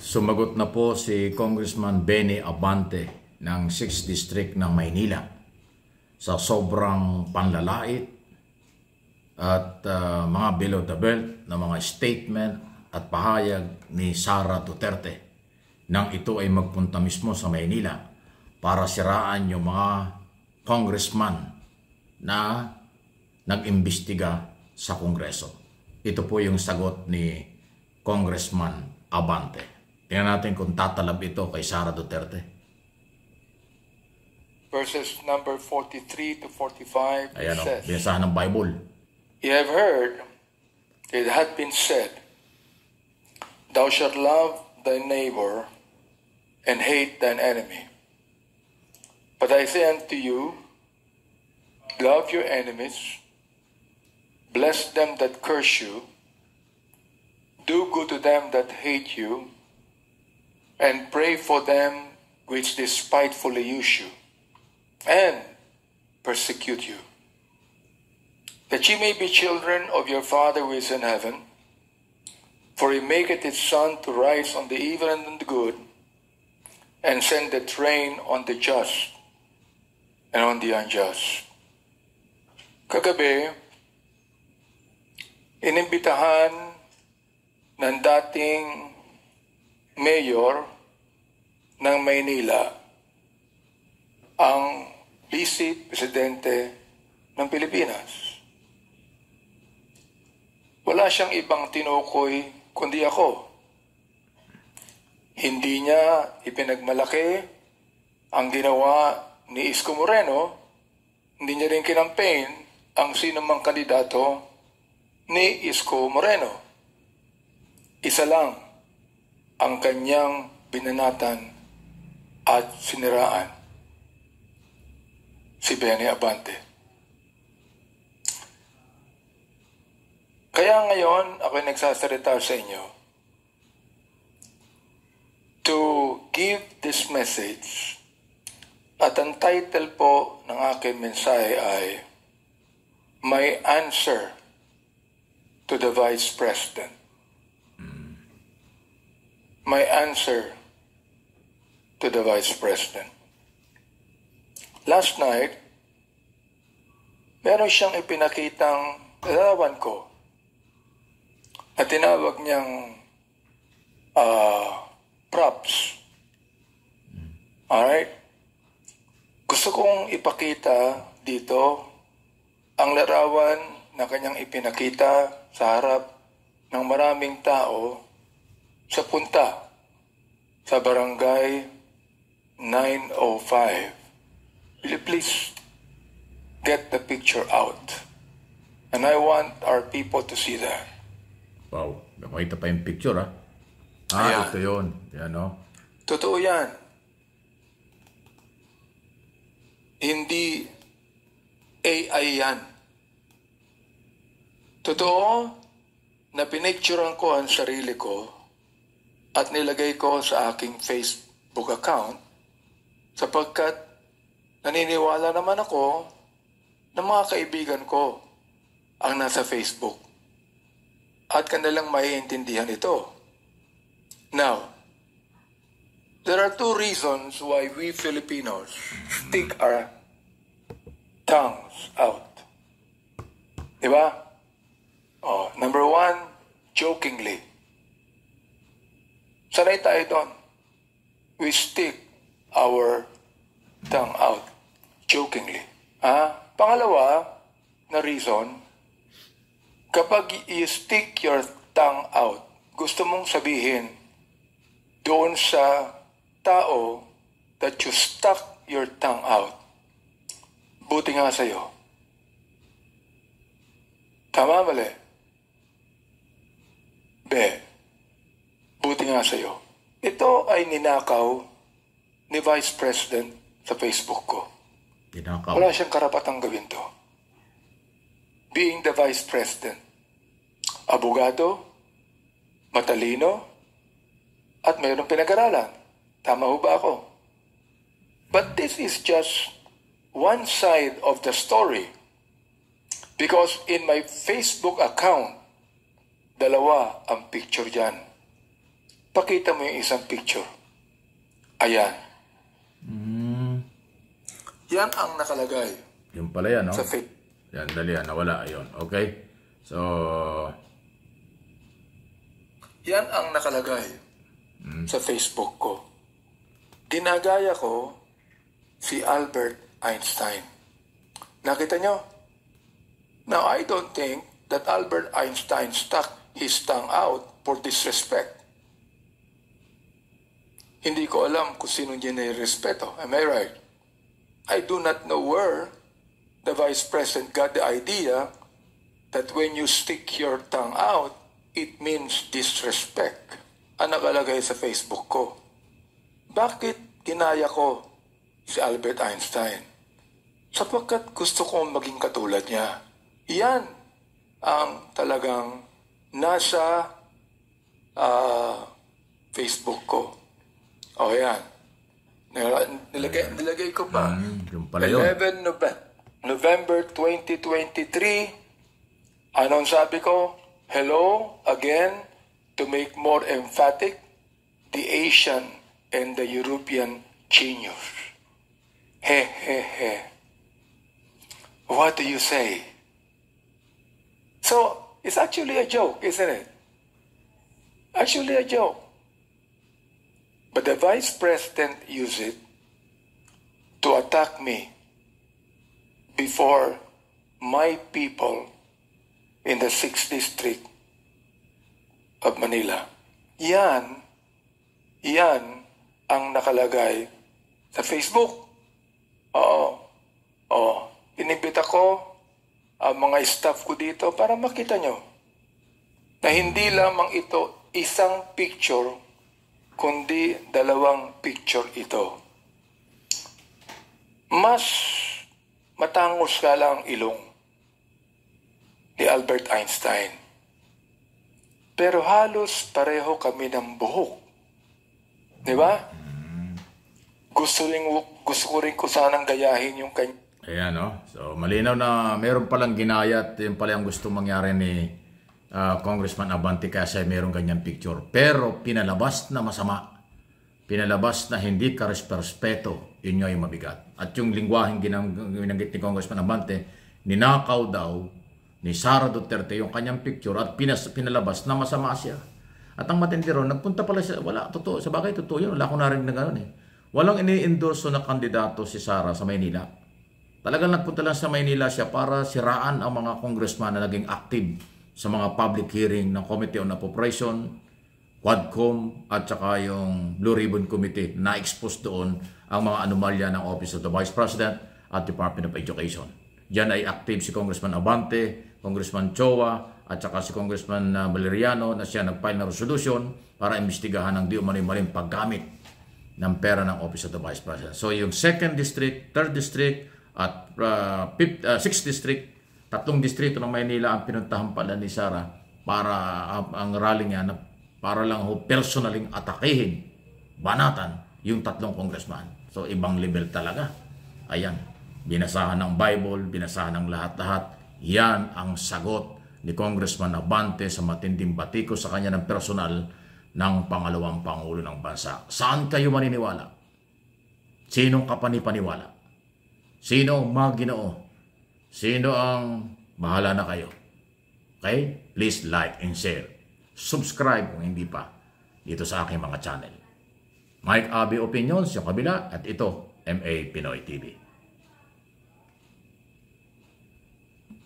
Sumagot na po si Congressman Benny Abante ng 6th District ng Maynila sa sobrang panlalait at mga below the belt na mga statement at pahayag ni Sara Duterte nang ito ay magpunta mismo sa Maynila para siraan yung mga congressman na nag-imbestiga sa Kongreso. Ito po yung sagot ni Congressman Abante. Tingnan natin kung tatalab ito kay Sara Duterte. Verses number 43 to 45 Ayan o, says, binasahan ng Bible. "You have heard, it hath been said, Thou shalt love thy neighbor and hate thine enemy. But I say unto you, love your enemies, bless them that curse you, do good to them that hate you, and pray for them which despitefully use you, and persecute you, that ye may be children of your Father who is in heaven. For he maketh his sun to rise on the evil and on the good, and sendeth rain on the just and on the unjust." Kagabi, inimbitahan ng dating mayor ng Maynila ang Vice Presidente ng Pilipinas. Wala siyang ibang tinukoy kundi ako. Hindi niya ipinagmalaki ang ginawa ni Isko Moreno, hindi niya rin kinampaign ang sinumang kandidato ni Isko Moreno. Isa lang ang kanyang binanatan at siniraan, si Benny Abante. Kaya ngayon ako nagsasalita sa inyo to give this message, at ang title po ng aking mensahe ay My Answer to the Vice President. My answer to the Vice President. Last night, meron siyang ipinakitang larawan ko na tinawag niyang props. Alright? Gusto kong ipakita dito ang larawan na kanyang ipinakita sa harap ng maraming tao sa punta sa barangay 905. Will you please get the picture out? And I want our people to see that. Wow, nakita pa yung picture ha. Ayan. Ito yun. Yan o. Totoo yan. Hindi AI yan. Totoo na pinicturean ko ang sarili ko at nilagay ko sa aking Facebook account sapagkat naniniwala naman ako na mga kaibigan ko ang nasa Facebook at kanilang maiintindihan ito. Now, there are two reasons why we Filipinos stick our tongues out. Diba? Number one, jokingly. Sanay tayo doon. We stick our tongue out jokingly. Pangalawa na reason, kapag you stick your tongue out, gusto mong sabihin doon sa tao that you stuck your tongue out, buti nga sa'yo. Tama, mali? Buti nga sa'yo. Ito ay ninakaw ni Vice President sa Facebook ko. Ninakaw. Wala siyang karapatang gawin to. Being the Vice President, abogado, matalino, at mayroong pinag-aralan. Tama ho ba ako? But this is just one side of the story. Because in my Facebook account, dalawa ang picture dyan. pakita mo yung isang picture. Ayan. Yan ang nakalagay. Yung pala yan, no? Sa Facebook. Yan, dali yan. Nawala. Ayun. Okay? So, yan ang nakalagay sa Facebook ko. Ginagaya ko si Albert Einstein. Nakita nyo? Now, I don't think that Albert Einstein stuck his tongue out for disrespect. Hindi ko alam kung sino niya nairespeto. Am I right? I do not know where the Vice President got the idea that when you stick your tongue out, it means disrespect. Ang nakalagay sa Facebook ko. Bakit ginaya ko si Albert Einstein? Sapagkat gusto kong maging katulad niya. Yan ang talagang nasa Facebook ko. O yan. Nilagay ko pa. Yung pala yun. 11 November 2023. Anong sabi ko? Hello again to make more emphatic the Asian and the European genius. He he he. What do you say? So, it's actually a joke, isn't it? Actually a joke. But the Vice President used it to attack me before my people in the 6th District of Manila. Yan ang nakalagay sa Facebook. Inimbita ko ang mga staff ko dito para makita nyo na hindi lamang ito isang picture, kundi dalawang picture ito. Mas matangos ka lang ilong ni Albert Einstein. Pero halos pareho kami ng buhok. Di ba? Gusto ko rin ko sanang gayahin yung kanya. Ayan, no? So, malinaw na meron palang ginaya at yun pala ang gusto mangyari ni Congressman Abante kasi meron ganyang picture. Pero pinalabas na masama. Pinalabas na hindi ka-respeto. Yun nga yung mabigat. At yung lingwaheng ginanggit ni Congressman Abante, ninakaw daw ni Sara Duterte yung kanyang picture at pinalabas na masama siya. At ang matindi ron, nagpunta pala siya, wala, totoo, sa bagay, totoo yun, wala akong narinig na gano'n eh. Walang ini-endorso na kandidato si Sara sa Maynila. Talagang nagpunta lang sa Maynila siya para siraan ang mga congressman na naging active sa mga public hearing ng Committee on Appropriation, Quadcom, at saka yung Blue Ribbon Committee na expose doon ang mga anomalya ng Office of the Vice President at Department of Education. Diyan ay active si Congressman Abante, Congressman Chowa, at saka si Congressman Valeriano na siya nag-file na resolution para imbestigahan ang di umano'y maling paggamit ng pera ng Office of the Vice President. So yung 2nd District, 3rd District, at 6th District, tatlong distrito ng Maynila ang pinuntahan pala ni Sara para ang rally niya na para lang personaling atakihin, banatan yung tatlong congressman. So ibang level talaga. Ayan, binasahan ng Bible, binasahan ng lahat-lahat. Yan ang sagot ni Congressman Abante sa matinding batiko sa kanya ng personal ng pangalawang Pangulo ng Bansa. Saan kayo maniniwala? Sinong kapanipaniwala? Sino ang maginoo? Sino ang bahala na kayo? Okay? Please like and share. Subscribe kung hindi pa dito sa aking mga channel. Mike Abby Opinions, yung kabila, at ito, MA Pinoy TV.